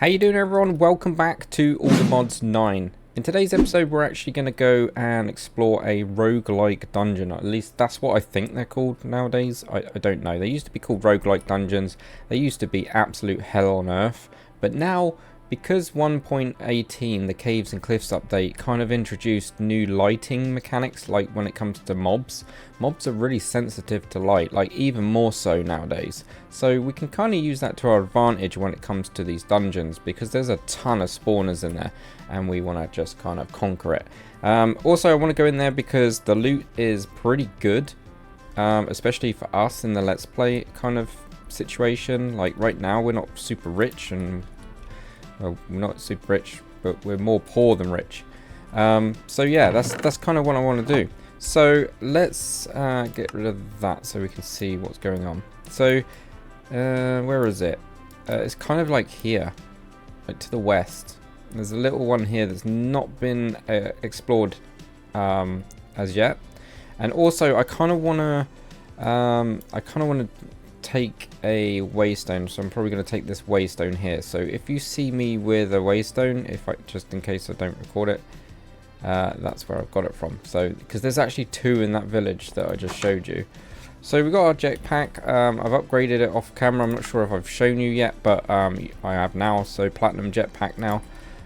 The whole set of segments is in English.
How you doing, everyone? Welcome back to All the Mods 9. In today's episode we're actually going to go and explore a roguelike dungeon. At least that's what I think they're called nowadays. I don't know. They used to be called roguelike dungeons. They used to be absolute hell on earth. But now, because 1.18, the Caves and Cliffs update, kind of introduced new lighting mechanics, like when it comes to mobs. Mobs are really sensitive to light, like even more so nowadays. So we can kind of use that to our advantage when it comes to these dungeons, because there's a ton of spawners in there, and we want to just kind of conquer it. Also, I want to go in there because the loot is pretty good, especially for us in the Let's Play kind of situation. Like right now, we're not super rich, and well, we're not super rich, but we're more poor than rich. So yeah, that's kind of what I want to do. So let's get rid of that so we can see what's going on. So where is it? It's kind of like here, like to the west. There's a little one here that's not been explored as yet. And also, I kind of want to take a waystone, so I'm probably going to take this waystone here. So if you see me with a waystone, just in case I don't record it, that's where I've got it from. So because there's actually two in that village that I just showed you. So we got our jetpack. I've upgraded it off camera. I'm not sure if I've shown you yet, but I have now. So platinum jetpack now.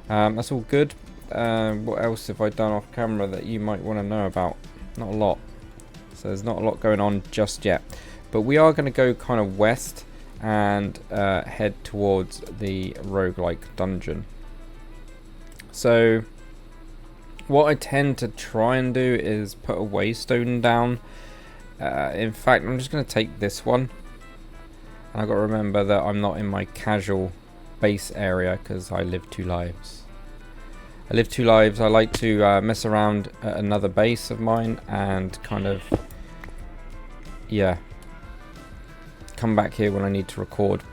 That's all good. What else have I done off camera that you might want to know about? Not a lot. So there's not a lot going on just yet. But we are going to go kind of west and head towards the roguelike dungeon. So what I tend to try and do is put a waystone down. In fact, I'm just going to take this one. And I've got to remember that I'm not in my casual base area because I live two lives. I live two lives. I like to mess around at another base of mine and kind of, yeah, come back here when I need to record.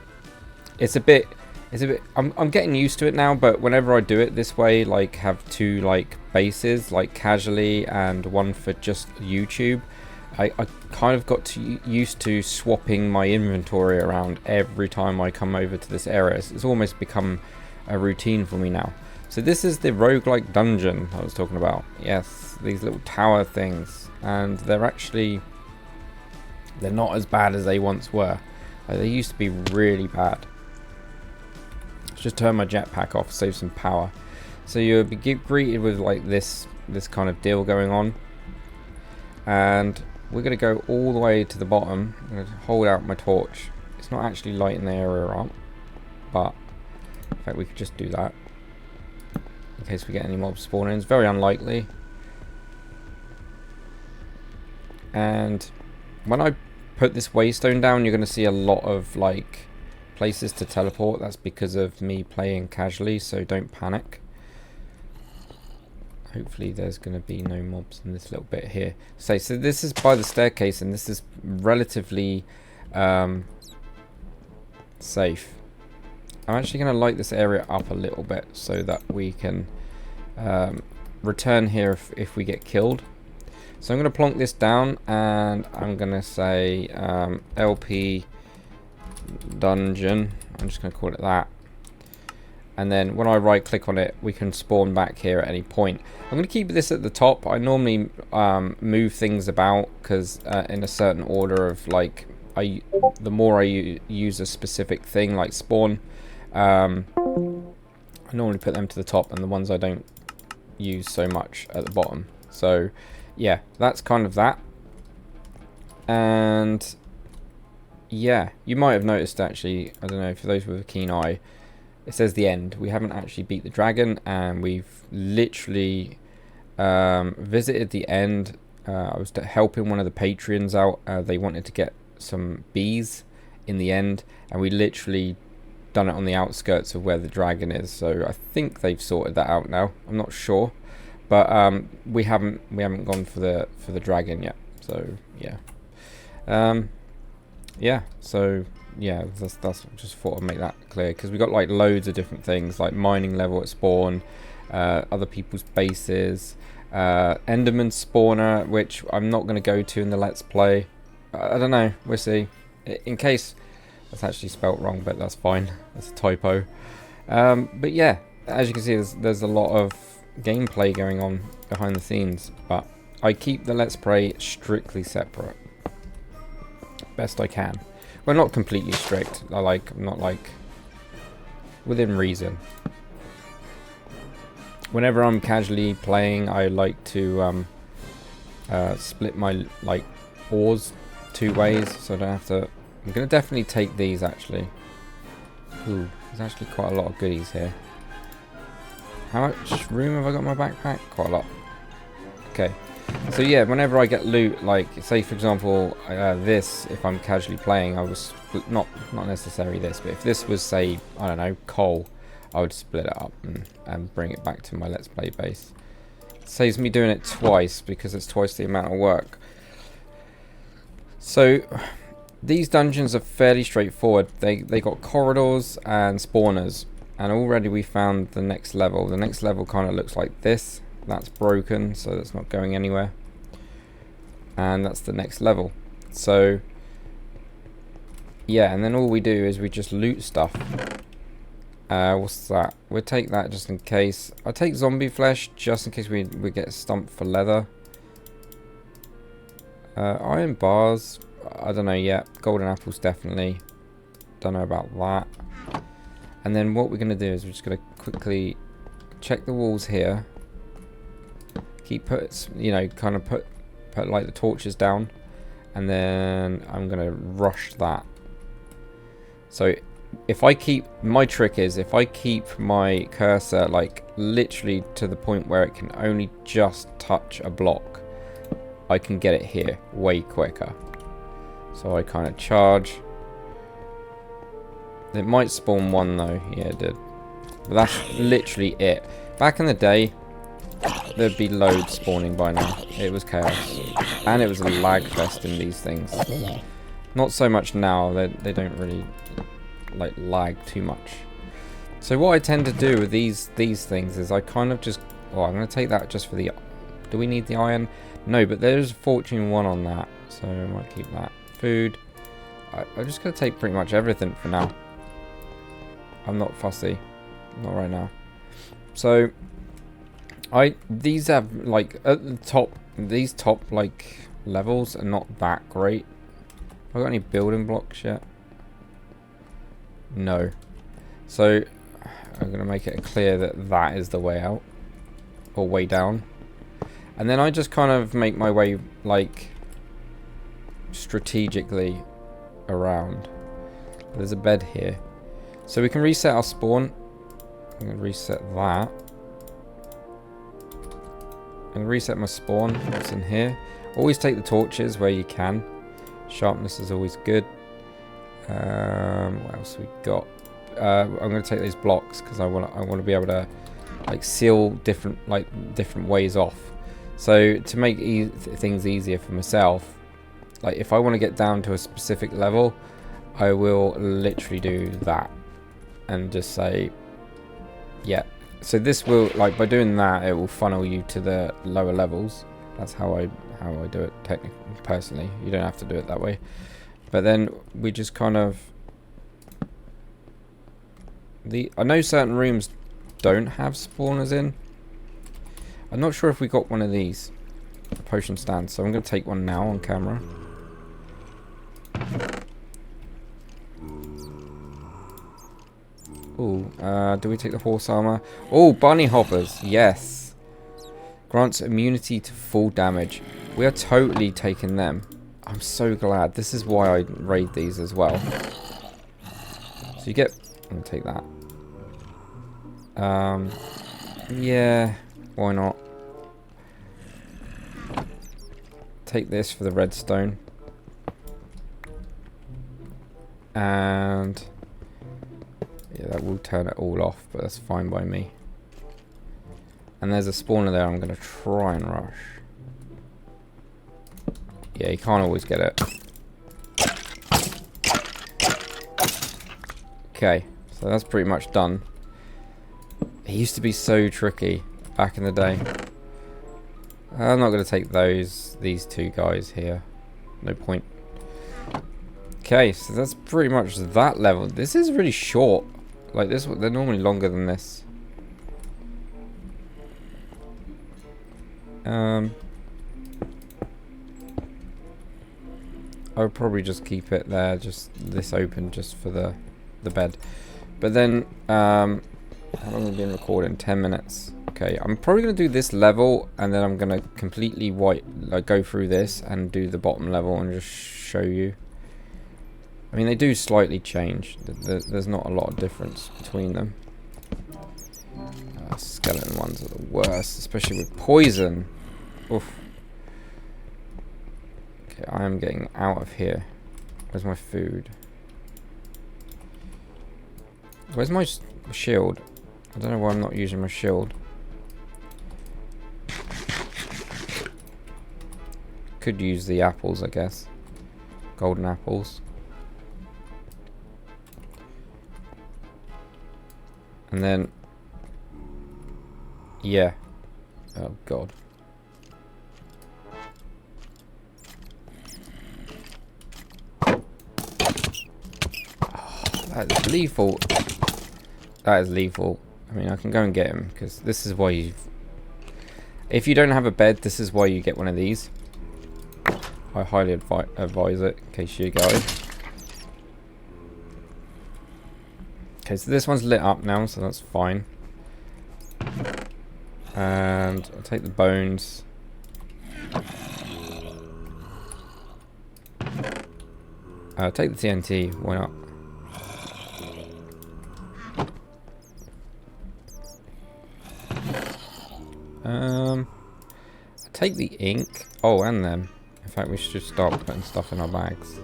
It's a bit I'm getting used to it now, but whenever I do it this way, like have two like bases, like casually and one for just YouTube, I kind of got used to swapping my inventory around every time I come over to this area. It's almost become a routine for me now. So this is the roguelike dungeon I was talking about. Yes, these little tower things, and they're not as bad as they once were. They used to be really bad. Let's just turn my jetpack off, save some power. So you'll be greeted with like this kind of deal going on, and we're going to go all the way to the bottom. I'm going to hold out my torch. It's not actually lighting the area up, but in fact we could just do that in case we get any mobs spawning. It's very unlikely. And when I put this waystone down, you're going to see a lot of like places to teleport. That's because of me playing casually, so don't panic. Hopefully there's going to be no mobs in this little bit here. So this is by the staircase, and this is relatively safe. I'm actually going to light this area up a little bit so that we can return here if we get killed. So I'm going to plonk this down, and I'm going to say LP dungeon. I'm just going to call it that. And then when I right click on it, we can spawn back here at any point. I'm going to keep this at the top. I normally move things about because in a certain order of like, the more I use a specific thing like spawn, I normally put them to the top, and the ones I don't use so much at the bottom. So yeah, that's kind of that. And yeah, you might have noticed actually, I don't know, for those with a keen eye, it says the end. We haven't actually beat the dragon, and we've literally visited the end. I was helping one of the Patreons out. They wanted to get some bees in the end, and we literally done it on the outskirts of where the dragon is. So I think they've sorted that out now. I'm not sure, but we haven't gone for the dragon yet. So yeah, yeah. So yeah, that's just thought I'd make that clear, because we got like loads of different things like mining level at spawn, other people's bases, Enderman spawner, which I'm not going to go to in the Let's Play. I don't know, we'll see. In case that's actually spelt wrong, but that's fine. That's a typo. But yeah, as you can see, there's a lot of gameplay going on behind the scenes, but I keep the Let's Play strictly separate. Best I can. Well, not completely strict. Not like within reason. Whenever I'm casually playing, I like to split my ores 2 ways, so I don't have to. I'm gonna definitely take these actually. Ooh, there's actually quite a lot of goodies here. How much room have I got in my backpack? Quite a lot. Okay. So yeah, whenever I get loot, like say for example, this, if I'm casually playing, I was not necessarily this, but if this was say, I don't know, coal, I would split it up and bring it back to my Let's Play base. It saves me doing it twice because it's twice the amount of work. So these dungeons are fairly straightforward. They got corridors and spawners, and already we found the next level. The next level kind of looks like this. That's broken, so that's not going anywhere. And that's the next level. So yeah, and then all we do is we just loot stuff. What's that? We'll take that just in case. I'll take zombie flesh just in case we get stumped for leather. Iron bars, I don't know yet. Golden apples definitely. Don't know about that. And then what we're going to do is we're just going to quickly check the walls here. Keep kind of put like the torches down, and then I'm gonna rush that. So if I keep, my trick is if I keep my cursor like literally to the point where it can only just touch a block, I can get it here way quicker. So I kind of charge. It might spawn one though. Yeah, it did. But that's literally it. Back in the day, there'd be loads spawning by now. It was chaos. And it was a lag fest in these things. Not so much now. They don't really like lag too much. So what I tend to do with these things is I kind of just... Oh, I'm going to take that just for the... Do we need the iron? No, but there's a fortune 1 on that. So I might keep that. Food. I'm just going to take pretty much everything for now. I'm not fussy. Not right now. So... these have like at the top, these top like levels are not that great. Have I got any building blocks yet? No. So I'm gonna make it clear that that is the way out or way down, and then I just kind of make my way like strategically around. There's a bed here, so we can reset our spawn. I'm gonna reset that. And reset my spawn. What's in here? Always take the torches where you can. Sharpness is always good. What else we got? I'm going to take these blocks because I want to be able to like seal different ways off. So to make things easier for myself, like if I want to get down to a specific level, I will literally do that and just say, yeah. So this will, like, by doing that, it will funnel you to the lower levels. That's how I do it technically, personally. You don't have to do it that way. But then we just kind of... I know certain rooms don't have spawners in. I'm not sure if we got one of these. A potion stand. So I'm going to take one now on camera. Ooh, do we take the horse armor? Oh, bunny hoppers, yes. Grants immunity to full damage. We are totally taking them. I'm so glad. This is why I raid these as well. So you get... I'm going to take that. Yeah, why not? Take this for the redstone. And... yeah, that will turn it all off, but that's fine by me. And there's a spawner there I'm going to try and rush. Yeah, you can't always get it. Okay, so that's pretty much done. It used to be so tricky back in the day. I'm not going to take these two guys here. No point. Okay, so that's pretty much that level. This is really short. Like this, they're normally longer than this. I would probably just keep it there, just this open, just for the bed. But then, how long have we been recording? 10 minutes. Okay, I'm probably gonna do this level, and then I'm gonna completely go through this and do the bottom level and just show you. I mean, they do slightly change. There's not a lot of difference between them. Skeleton ones are the worst, especially with poison. Oof. Okay, I am getting out of here. Where's my food? Where's my shield? I don't know why I'm not using my shield. Could use the apples, I guess. Golden apples. And then... yeah. Oh, God. That is lethal. That is lethal. I mean, I can go and get him, because this is why you... if you don't have a bed, this is why you get one of these. I highly advise it, in case you guys. Okay, so this one's lit up now, so that's fine. And I'll take the bones. I'll take the TNT, why not? I'll take the ink. Oh, and them. In fact, we should start putting stuff in our bags.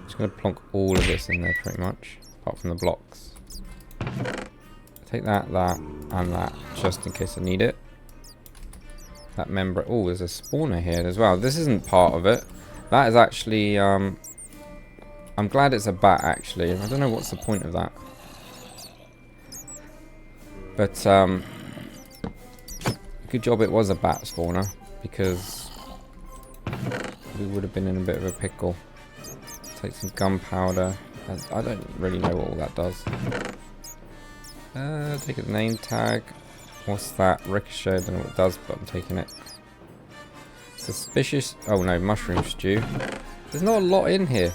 Just gonna plonk all of this in there pretty much, apart from the blocks. Take that, and that, just in case I need it. That membrane. Oh, there's a spawner here as well. This isn't part of it. That is actually, I'm glad it's a bat, actually. I don't know what's the point of that. But, good job it was a bat spawner, because we would have been in a bit of a pickle. Take some gunpowder. I don't really know what all that does. Take a name tag. What's that? Ricochet. I don't know what it does, but I'm taking it. Suspicious. Oh no, mushroom stew. There's not a lot in here.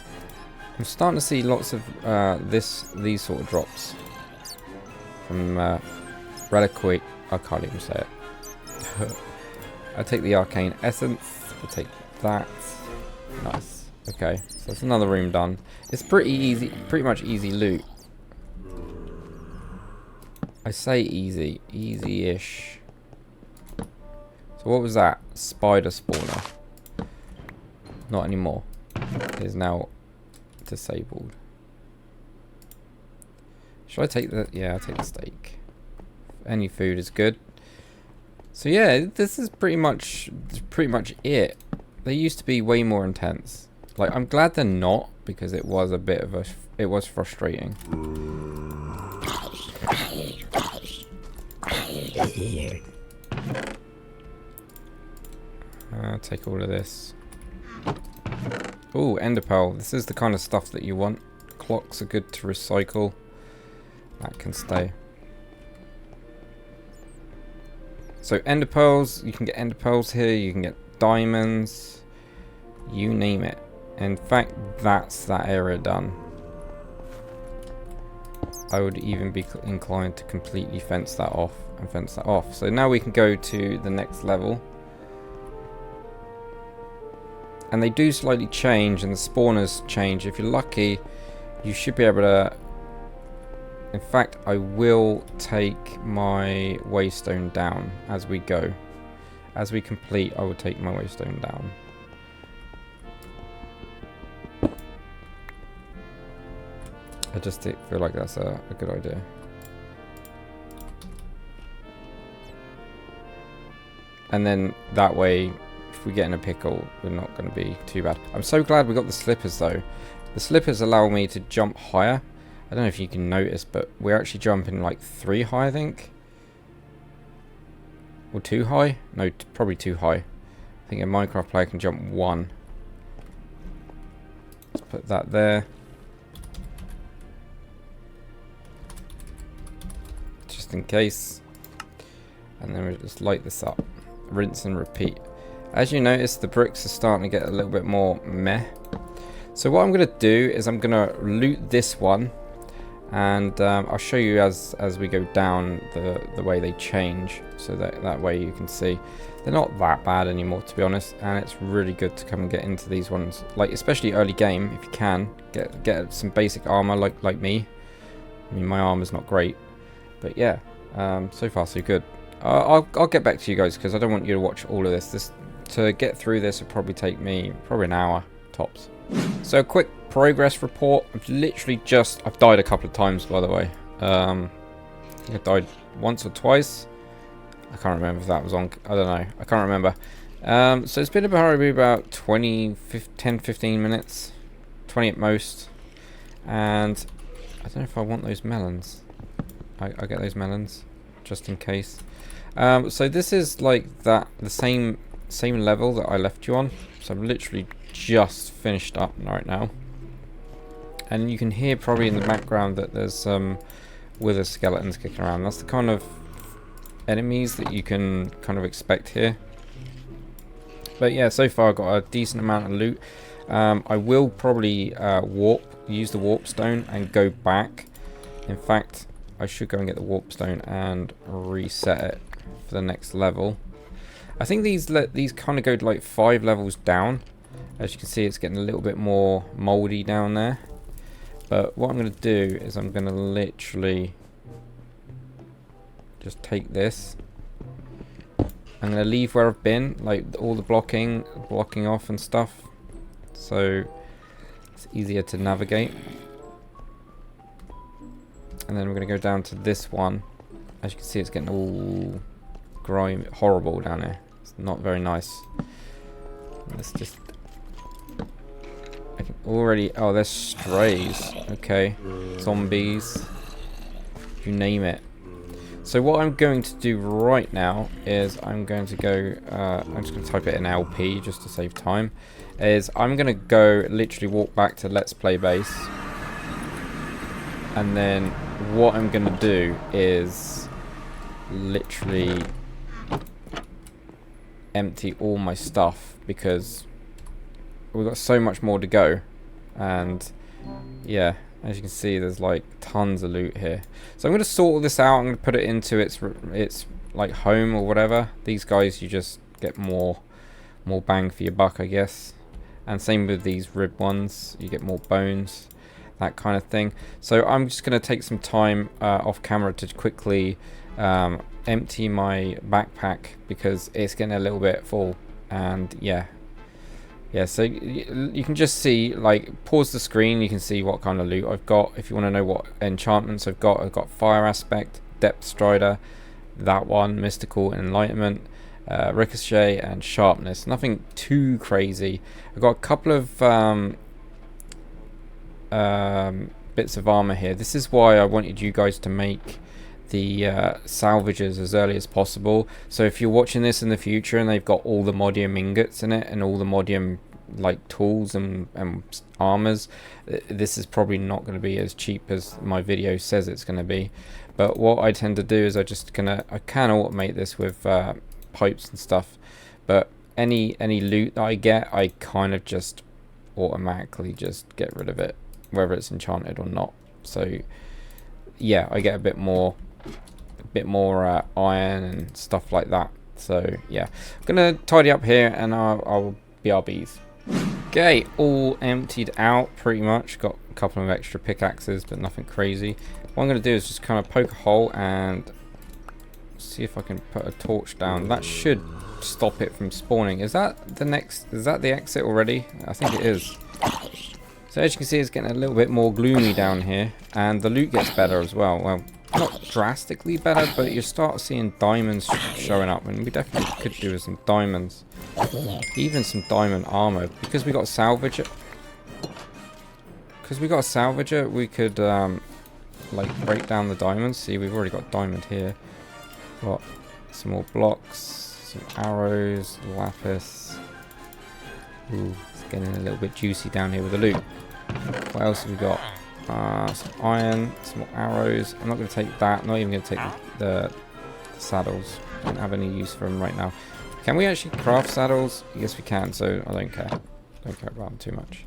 I'm starting to see lots of these sort of drops from Reliquate. I can't even say it. I take the arcane essence. I take that. Nice. Okay, so that's another room done. It's pretty easy, pretty much easy loot. I say easy, easy-ish. So what was that? Spider spawner. Not anymore. It is now disabled. Should I take the... yeah, I'll take the steak. Any food is good. So yeah, this is pretty much it. They used to be way more intense. Like, I'm glad they're not, because it was a bit of a... it was frustrating. Take all of this. Ooh, ender pearl. This is the kind of stuff that you want. Clocks are good to recycle. That can stay. So ender pearls, you can get ender pearls here, you can get diamonds, you name it. In fact, that's that area done. I would even be inclined to completely fence that off and fence that off. So now we can go to the next level. And they do slightly change, and the spawners change. If you're lucky, you should be able to... in fact, I will take my waystone down as we go. As we complete, I will take my waystone down. I just feel like that's a good idea. And then that way, if we get in a pickle, we're not going to be too bad. I'm so glad we got the slippers though. The slippers allow me to jump higher. I don't know if you can notice, but we're actually jumping like 3 high, I think. Or 2 high? No, probably 2 high. I think a Minecraft player can jump 1. Let's put that there. just in case. And then we'll just light this up. Rinse and repeat. As you notice, the bricks are starting to get a little bit more meh. So what I'm going to do is I'm going to loot this one. And I'll show you as we go down the way they change. So that way you can see. They're not that bad anymore, to be honest. And it's really good to come and get into these ones. Like, especially early game, if you can. Get some basic armor like me. I mean, my armor's not great. But yeah, so far so good. I'll get back to you guys because I don't want you to watch all of this. To get through this would probably take me an hour tops. So quick progress report. I've died a couple of times, by the way. I think I died once or twice. I can't remember if that was on. I don't know. I can't remember. So it's been probably about 10-15 minutes, 20 at most. And I don't know if I want those melons. I get those melons just in case. So this is like the same level that I left you on. So I'm literally just finished up right now. And you can hear probably in the background that there's some wither skeletons kicking around. That's the kind of enemies that you can kind of expect here. But yeah, so far I've got a decent amount of loot. I will probably use the warp stone and go back. In fact, I should go and get the warp stone and reset it for the next level. I think these kind of go like 5 levels down. As you can see, it's getting a little bit more moldy down there. But what I'm going to do is I'm going to literally just take this. I'm going to leave where I've been, like all the blocking off and stuff. So it's easier to navigate. And then we're going to go down to this one. As you can see, it's getting all grimy, horrible down here. It's not very nice. Let's just... I can already... Oh, there's strays. Okay. Zombies. You name it. So what I'm going to do right now is I'm going to go... I'm just going to type it in LP just to save time. Is I'm going to go literally walk back to Let's Play base. And then what I'm going to do is literally empty all my stuff because we've got so much more to go. And yeah, as you can see, there's like tons of loot here. So I'm going to sort all this out. I'm going to put it into its like home or whatever. These guys, you just get more bang for your buck, I guess. And same with these rib ones, you get more bones. That kind of thing. So I'm just going to take some time off camera to quickly empty my backpack because it's getting a little bit full. And yeah, so you can just see, like, pause the screen, you can see what kind of loot I've got. If you want to know what enchantments I've got Fire Aspect, Depth Strider, that one, Mystical Enlightenment, Ricochet and Sharpness. Nothing too crazy. I've got a couple of bits of armor here. This is why I wanted you guys to make the salvages as early as possible. So if you're watching this in the future and they've got all the modium ingots in it and all the modium like tools and armors, this is probably not going to be as cheap as my video says it's going to be. But what I tend to do is I can automate this with pipes and stuff, but any loot that I get, I kind of just automatically just get rid of it, whether it's enchanted or not. So yeah, I get a bit more iron and stuff like that. So yeah, I'm gonna tidy up here and I'll BRBs. Okay, all emptied out pretty much. Got a couple of extra pickaxes, but nothing crazy. What I'm gonna do is just kind of poke a hole and see if I can put a torch down. That should stop it from spawning. Is that the exit already? I think it is. So as you can see, it's getting a little bit more gloomy down here, and the loot gets better as well. Well, not drastically better, but you start seeing diamonds showing up, and we definitely could do with some diamonds. Even some diamond armor, because we got a salvager. We could like break down the diamonds. See, we've already got diamond here. Got some more blocks, some arrows, lapis. Ooh, it's getting a little bit juicy down here with the loot. What else have we got? Some iron, some more arrows. I'm not going to take that. Not even going to take the saddles. I don't have any use for them right now. Can we actually craft saddles? Yes, we can, so I don't care. Don't care about them too much.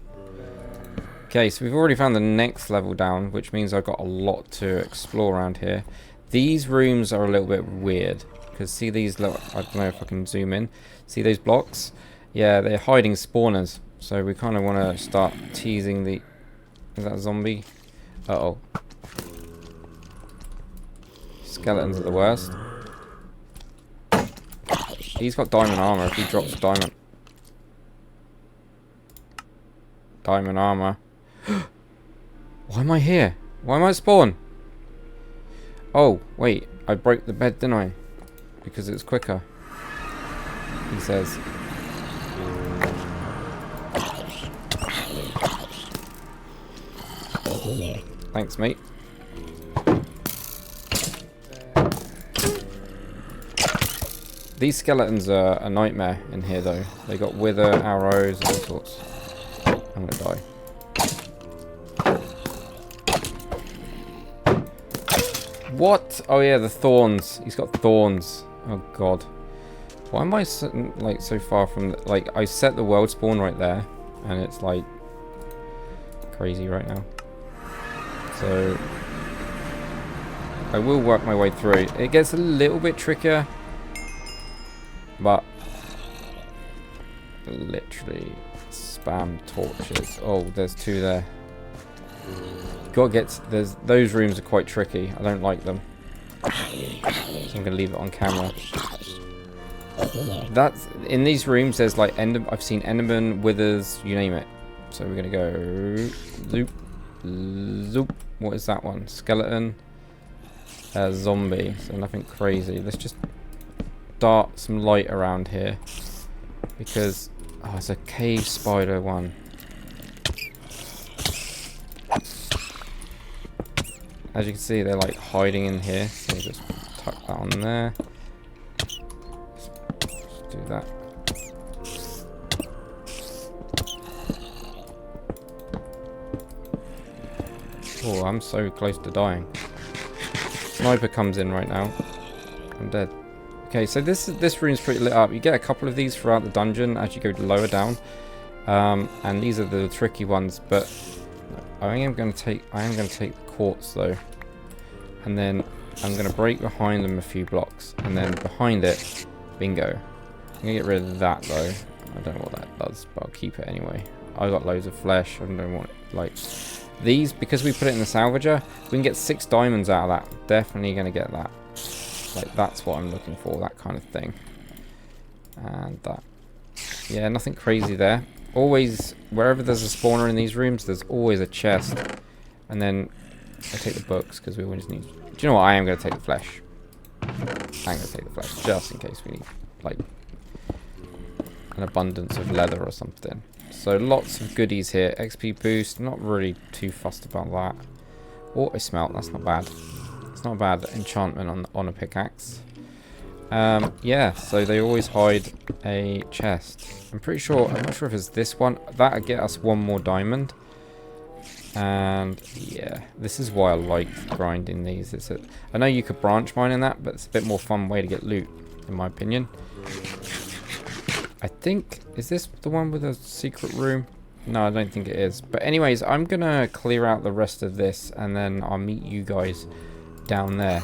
Okay, so we've already found the next level down, which means I've got a lot to explore around here. These rooms are a little bit weird, because see these little, I don't know if I can zoom in. See those blocks? Yeah, they're hiding spawners. So we kind of want to start teasing the... Is that a zombie? Uh-oh. Skeletons are the worst. He's got diamond armor if he drops diamond. Diamond armor. Why am I here? Why am I spawn? Oh, wait. I broke the bed, didn't I? Because it's quicker. He says. Thanks, mate. These skeletons are a nightmare in here, though. They got wither, arrows, and all sorts. I'm gonna die. What? Oh yeah, the thorns. He's got thorns. Oh god. Why am I sitting like so far from the, like I set the world spawn right there, and it's like crazy right now. So I will work my way through. It gets a little bit trickier, but literally spam torches. Oh, there's two there. Gotta get. There's those rooms are quite tricky. I don't like them. So I'm gonna leave it on camera. That's in these rooms. There's like I've seen Enderman, withers, you name it. So we're gonna go zoop, zoop. What is that one? Skeleton, zombie. So nothing crazy. Let's just dart some light around here because it's a cave spider one. As you can see, they're like hiding in here, so we'll just tuck that on there. Just do that. Oh, I'm so close to dying. Sniper comes in right now. I'm dead. Okay, so this room's pretty lit up. You get a couple of these throughout the dungeon as you go lower down, and these are the tricky ones. But I am going to take the quartz though, and then I'm going to break behind them a few blocks, and then behind it, bingo. I'm going to get rid of that though. I don't know what that does, but I'll keep it anyway. I got loads of flesh. I don't want like these because we put it in the salvager. We can get 6 diamonds out of that. Definitely going to get that. Like that's what I'm looking for. That kind of thing. And that. Yeah, nothing crazy there. Always, wherever there's a spawner in these rooms, there's always a chest. And then I take the books because we always need... Do you know what? I am going to take the flesh. I'm going to take the flesh just in case we need, like, an abundance of leather or something. So lots of goodies here. XP boost, not really too fussed about that. Auto smelt, that's not bad. It's not a bad enchantment on a pickaxe. Yeah, so they always hide a chest. I'm not sure if it's this one. That'll get us 1 more diamond. And yeah, this is why I like grinding these. I know you could branch mine in that, but it's a bit more fun way to get loot, in my opinion. I think, is this the one with a secret room? No, I don't think it is. But anyways, I'm going to clear out the rest of this, and then I'll meet you guys down there.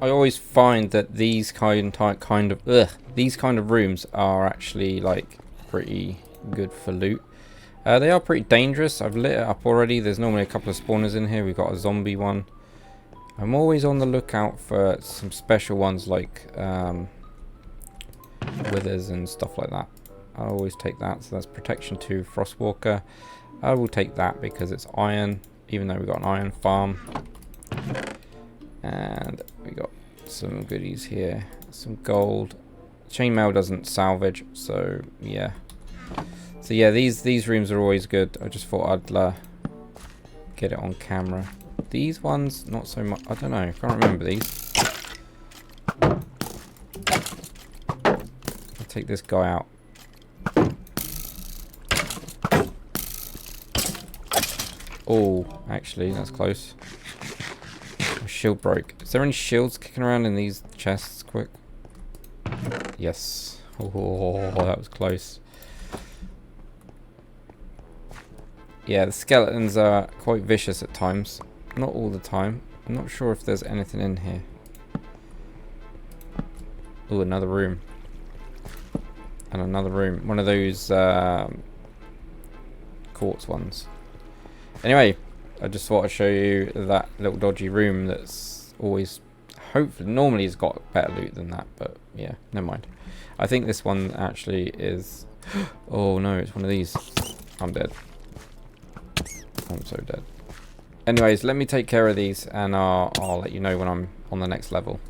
I always find that these kind of rooms are actually like pretty good for loot. They are pretty dangerous. I've lit it up already. There's normally a couple of spawners in here. We've got a zombie one. I'm always on the lookout for some special ones like withers and stuff like that. I always take that. So that's protection 2 Frostwalker. I will take that because it's iron, even though we've got an iron farm. And we got some goodies here. Some gold. Chainmail doesn't salvage, so yeah. So yeah, these rooms are always good. I just thought I'd get it on camera. These ones, not so much. I don't know. I can't remember these. I'll take this guy out. Oh, actually, that's close. My shield broke. Is there any shields kicking around in these chests? Quick. Yes. Oh, that was close. Yeah, the skeletons are quite vicious at times. Not all the time. I'm not sure if there's anything in here. Oh, another room. And another room. One of those quartz ones. Anyway, I just thought I'd show you that little dodgy room that's always, hopefully, normally has got better loot than that, but yeah, never mind. I think this one actually is, oh no, it's one of these. I'm dead. I'm so dead. Anyways, let me take care of these and I'll let you know when I'm on the next level.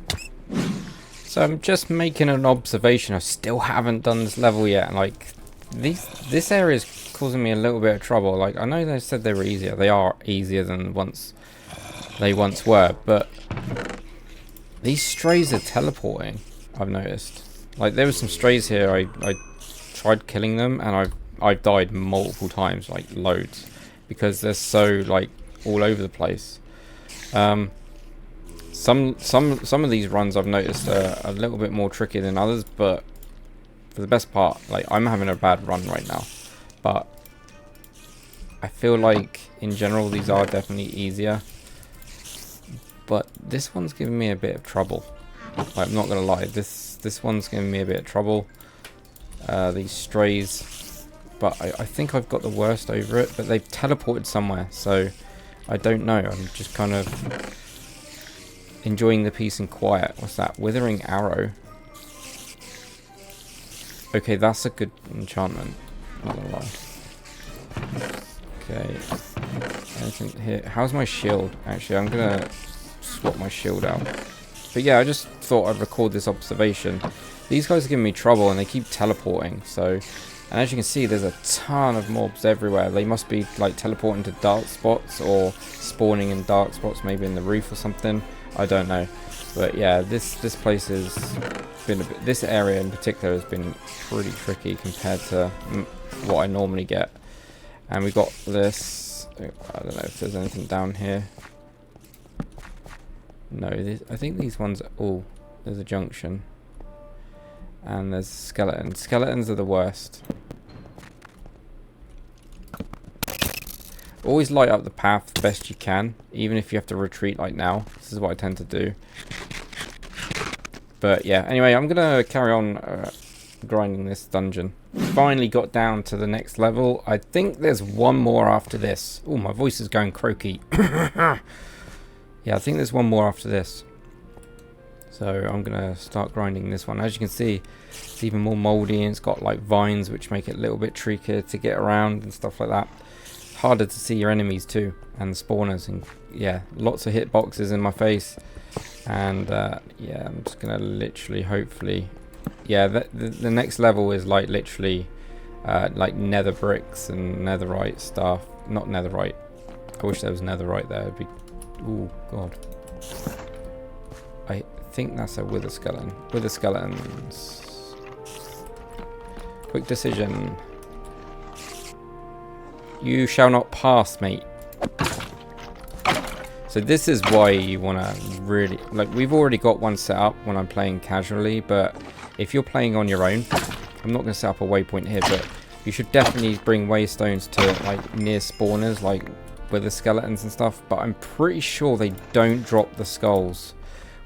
So I'm just making an observation. I still haven't done this level yet. Like, this area is causing me a little bit of trouble. Like, I know they said they were easier. They are easier than they once were, but these strays are teleporting, I've noticed. Like, there were some strays here. I tried killing them and I've died multiple times, like loads, because they're so like all over the place. Some of these runs I've noticed are a little bit more tricky than others, but for the best part, like, I'm having a bad run right now, but I feel like in general these are definitely easier. But this one's giving me a bit of trouble. Like, I'm not gonna lie, this one's giving me a bit of trouble. These strays, but I think I've got the worst over it. But they've teleported somewhere, so I don't know. I'm just kind of enjoying the peace and quiet. What's that? Withering arrow. Okay, that's a good enchantment. Not gonna lie. Okay. Anything here? How's my shield? Actually, I'm gonna swap my shield out. But yeah, I just thought I'd record this observation. These guys are giving me trouble and they keep teleporting. So, and as you can see, there's a ton of mobs everywhere. They must be like teleporting to dark spots or spawning in dark spots, maybe in the roof or something. I don't know. But yeah, this place has been a bit, this area in particular has been pretty tricky compared to what I normally get. And we got this. I don't know if there's anything down here. No, I think these ones are, oh, there's a junction. And there's skeletons. Skeletons are the worst. Always light up the path the best you can, even if you have to retreat like now. This is what I tend to do. But yeah, anyway, I'm going to carry on grinding this dungeon. Finally got down to the next level. I think there's one more after this. Oh, my voice is going croaky. Yeah, I think there's one more after this. So I'm going to start grinding this one. As you can see, it's even more moldy and it's got like vines which make it a little bit trickier to get around and stuff like that. Harder to see your enemies too, and the spawners, and yeah, lots of hitboxes in my face. And yeah, I'm just going to literally, hopefully, yeah, the next level is like literally like nether bricks and netherite stuff. Not netherite. I wish there was netherite there. It'd be, oh god. I think that's a wither skeleton. Wither skeletons. Quick decision. You shall not pass, mate. So this is why you want to really, like, we've already got one set up when I'm playing casually, but if you're playing on your own, I'm not going to set up a waypoint here, but you should definitely bring waystones to like near spawners, like with the skeletons and stuff. But I'm pretty sure they don't drop the skulls.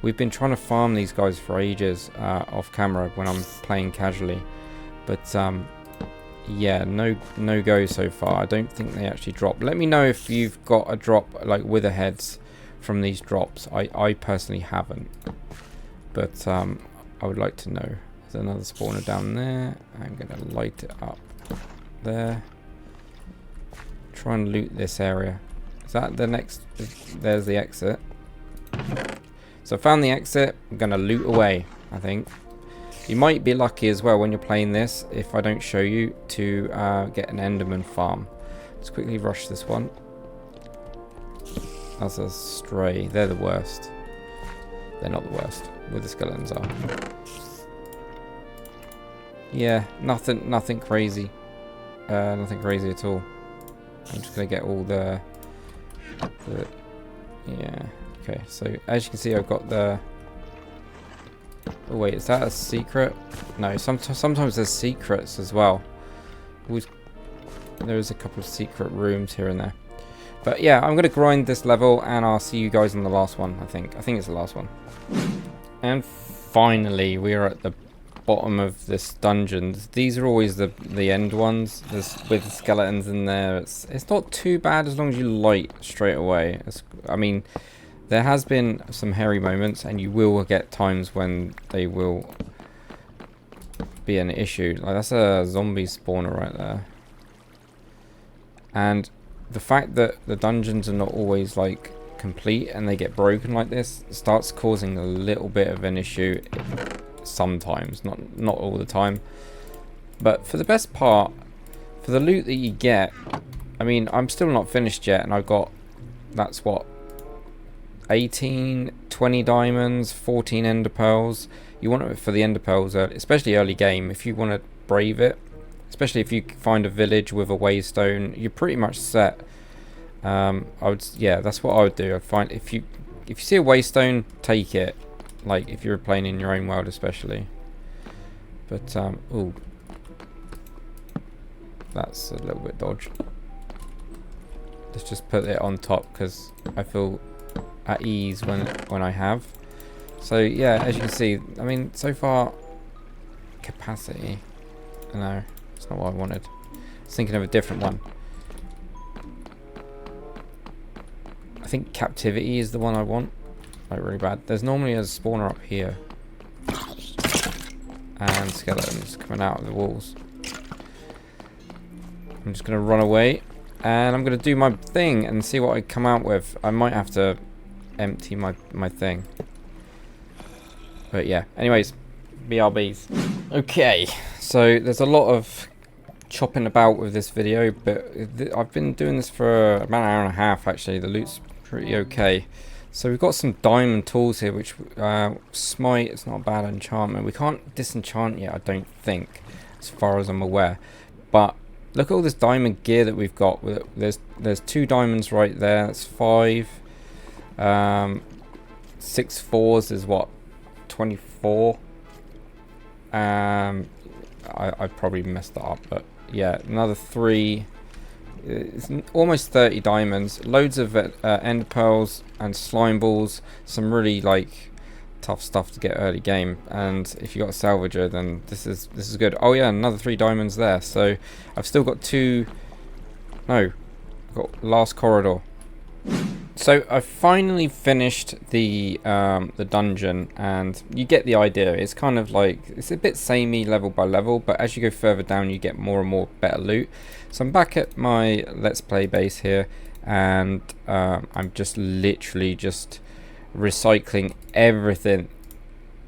We've been trying to farm these guys for ages off camera when I'm playing casually, but yeah, no go so far. I don't think they actually drop. Let me know if you've got a drop like wither heads from these drops. I personally haven't, but I would like to know. There's another spawner down there. I'm gonna light it up there. Try and loot this area. Is that the next? There's the exit. So I found the exit. I'm gonna loot away, I think. You might be lucky as well when you're playing this, if I don't show you, to get an Enderman farm. Let's quickly rush this one. That's a stray. They're the worst. They're not the worst. Where the skeletons are. Yeah, nothing crazy. Nothing crazy at all. I'm just gonna get all the Yeah. Okay. So as you can see, I've got the. Oh wait, is that a secret? No. Sometimes there's secrets as well. Always. There's a couple of secret rooms here and there. But yeah, I'm gonna grind this level, and I'll see you guys in the last one. I think it's the last one. And finally, we are at the bottom of this dungeon. These are always the end ones. With the skeletons in there. It's not too bad as long as you light straight away. I mean, there has been some hairy moments, and you will get times when they will be an issue. Like that's a zombie spawner right there. And the fact that the dungeons are not always like complete and they get broken like this starts causing a little bit of an issue sometimes, not all the time. But for the best part, for the loot that you get, I mean, I'm still not finished yet, and I've got, that's what, 18, 20 diamonds, 14 ender pearls. You want it for the ender pearls, especially early game, if you want to brave it. Especially if you find a village with a waystone, you're pretty much set. Yeah, that's what I would do. I find if you see a waystone, take it. Like if you're playing in your own world, especially. But ooh, that's a little bit dodge. Let's just put it on top because I feel at ease when I have. So yeah, as you can see, I mean, so far capacity. No. That's not what I wanted. I was thinking of a different one. I think captivity is the one I want. Like really bad. There's normally a spawner up here. And skeletons coming out of the walls. I'm just going to run away. And I'm going to do my thing and see what I come out with. I might have to empty my thing. But yeah. Anyways. BRBs. Okay. So there's a lot of chopping about with this video, but I've been doing this for about an hour and a half actually. The loot's pretty okay. So we've got some diamond tools here, which smite, it's not a bad enchantment. We can't disenchant yet, I don't think, as far as I'm aware. But look at all this diamond gear that we've got. There's 2 diamonds right there. That's 5. 6 4s is what, 24. I probably messed that up, but yeah, another 3. It's almost 30 diamonds, loads of ender pearls and slime balls, some really like tough stuff to get early game. And if you got a salvager, then this is good. Oh yeah, another 3 diamonds there. So I've still got 2. No, I've got last corridor. So I finally finished the dungeon, and you get the idea. It's kind of like, it's a bit samey level by level, but as you go further down you get more and more better loot. So I'm back at my Let's Play base here, and I'm just literally just recycling everything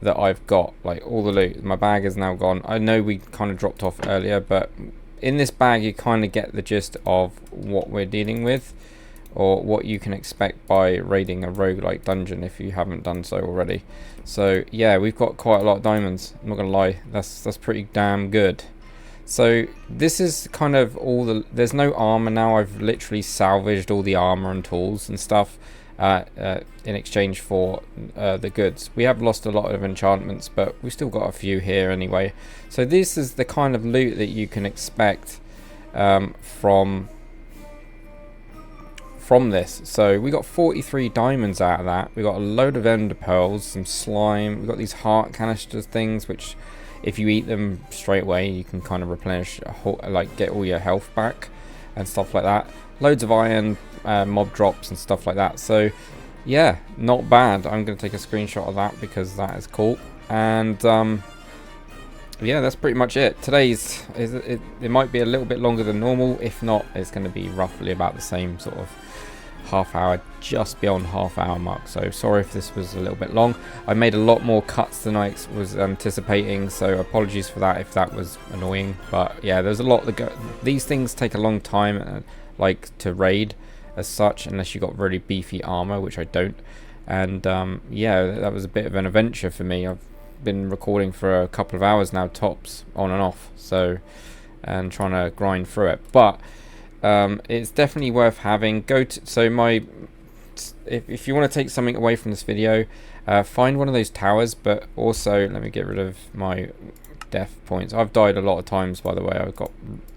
that I've got, like all the loot. My bag is now gone. I know we kind of dropped off earlier, but in this bag you kind of get the gist of what we're dealing with, or what you can expect by raiding a roguelike dungeon if you haven't done so already. So yeah, we've got quite a lot of diamonds, I'm not gonna lie. That's pretty damn good. So this is kind of all the, there's no armor now. I've literally salvaged all the armor and tools and stuff in exchange for the goods. We have lost a lot of enchantments, but we've still got a few here anyway. So this is the kind of loot that you can expect from this. So we got 43 diamonds out of that. We got a load of ender pearls, some slime. We got these heart canisters things, which if you eat them straight away, you can kind of replenish, like get all your health back and stuff like that. Loads of iron, mob drops and stuff like that. So yeah, not bad. I'm going to take a screenshot of that because that is cool. And yeah, that's pretty much it. Today's it might be a little bit longer than normal. If not, it's going to be roughly about the same sort of half hour, just beyond half hour mark. So sorry if this was a little bit long. I made a lot more cuts than I was anticipating, so apologies for that if that was annoying. But yeah, there's a lot that go. These things take a long time, like to raid as such, unless you got really beefy armor, which I don't. And yeah, that was a bit of an adventure for me. I've been recording for a couple of hours now, tops, on and off, so, and trying to grind through it. But It's definitely worth having. If you want to take something away from this video, find one of those towers, but also let me get rid of my death points. I've died a lot of times, by the way.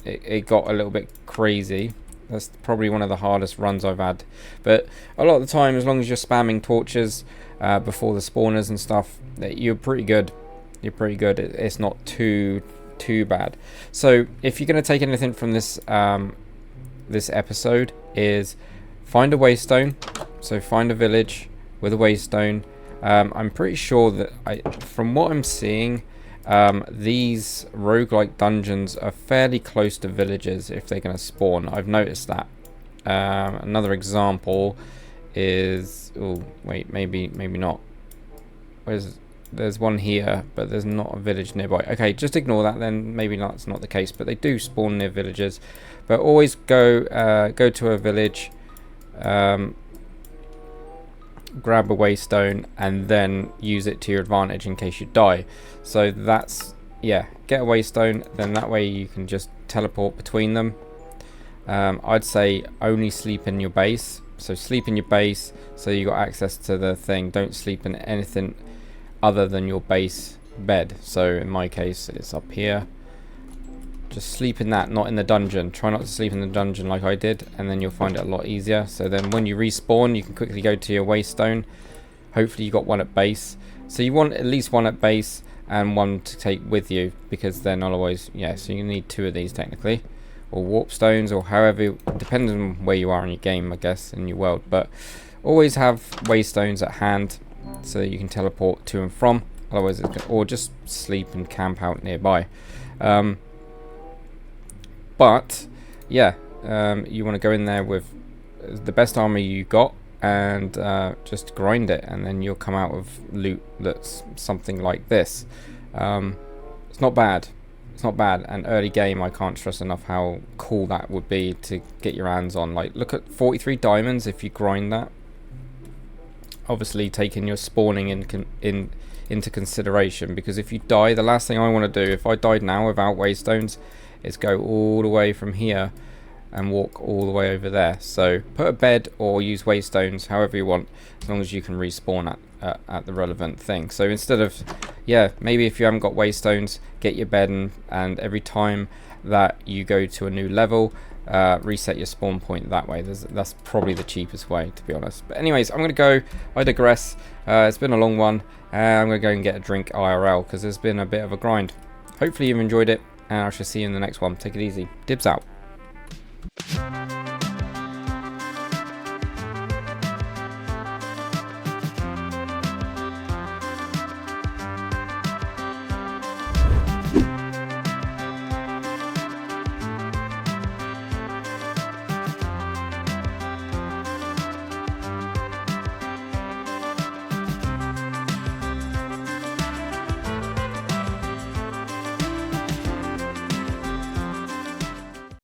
It got a little bit crazy. That's probably one of the hardest runs I've had, but a lot of the time, as long as you're spamming torches before the spawners and stuff, you're pretty good. It's not too bad. So if you're going to take anything from this this episode, is find a waystone. So find a village with a waystone. I'm pretty sure that from what I'm seeing, these roguelike dungeons are fairly close to villages if they're going to spawn. I've noticed that. Another example is, oh wait, maybe not. There's one here, but there's not a village nearby. Okay, just ignore that then. Maybe that's not the case, but they do spawn near villages. But always go to a village, grab a waystone, and then use it to your advantage in case you die. So that's, yeah, get a waystone, then that way you can just teleport between them. I'd say only sleep in your base. So sleep in your base so you got access to the thing. Don't sleep in anything other than your base bed. So in my case, it's up here. Just sleep in that, not in the dungeon. Try not to sleep in the dungeon like I did, and then you'll find it a lot easier. So then when you respawn, you can quickly go to your waystone. Hopefully you got one at base. So you want at least one at base and one to take with you, because then otherwise, yeah, so you need 2 of these technically. Or warp stones, or however, depends on where you are in your game, I guess, in your world. But always have waystones at hand so that you can teleport to and from. Otherwise, or just sleep and camp out nearby. But yeah, you want to go in there with the best armor you got and just grind it, and then you'll come out with loot that's something like this. It's not bad. It's not bad. And early game, I can't stress enough how cool that would be to get your hands on. Like, look at 43 diamonds if you grind that. Obviously, taking your spawning into consideration, because if you die, the last thing I want to do, if I died now without waystones, is go all the way from here and walk all the way over there. So put a bed or use waystones, however you want, as long as you can respawn at the relevant thing. So instead of, yeah, maybe if you haven't got waystones, get your bed, and every time that you go to a new level, reset your spawn point that way. That's probably the cheapest way, to be honest. But anyways, I'm gonna go. I digress. It's been a long one. I'm gonna go and get a drink IRL, because there's been a bit of a grind. Hopefully you've enjoyed it, and I shall see you in the next one. Take it easy. Dibs out.